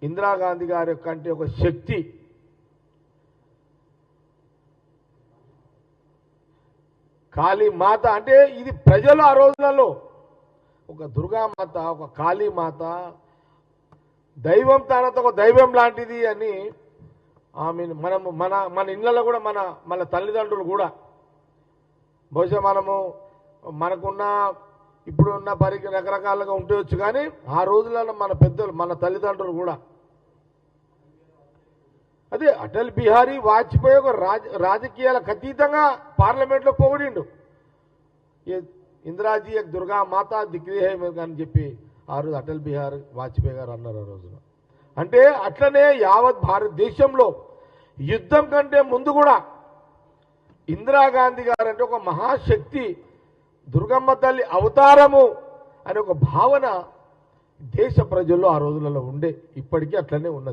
ఇందిరాగాంధీ గారి కంటే ఒక శక్తి. కాళీ మాత అంటే ఇది ప్రజలు ఆ రోజులలో ఒక దుర్గామాత, ఒక కాళీమాత, దైవం తనతో ఒక దైవం లాంటిది అని ఆమె మనము మన ఇళ్ళలో కూడా మన తల్లిదండ్రులు కూడా బహుశా మనకున్న ఇప్పుడున్న రకరకాలుగా ఉండవచ్చు, కానీ ఆ రోజులలో మన పెద్దలు మన తల్లిదండ్రులు కూడా అదే అటల్ బిహారీ వాజ్పేయి ఒక రాజకీయాలకు అతీతంగా పార్లమెంట్లో పొగిడిండు. ఇందిరాజీ ఒక దుర్గా మాత దిక్రీ హై అని చెప్పి ఆ రోజు అటల్ బిహారీ వాజ్పేయి గారు అన్నారు ఆ రోజున. అంటే అట్లనే యావత్ భారతదేశంలో యుద్ధం కంటే ముందు కూడా ఇందిరాగాంధీ గారు అంటే ఒక మహాశక్తి, దుర్గమ్మ తల్లి అవతారము అనే ఒక భావన దేశ ప్రజల్లో ఆ రోజులలో ఉండే, ఇప్పటికీ అట్లనే ఉన్నది.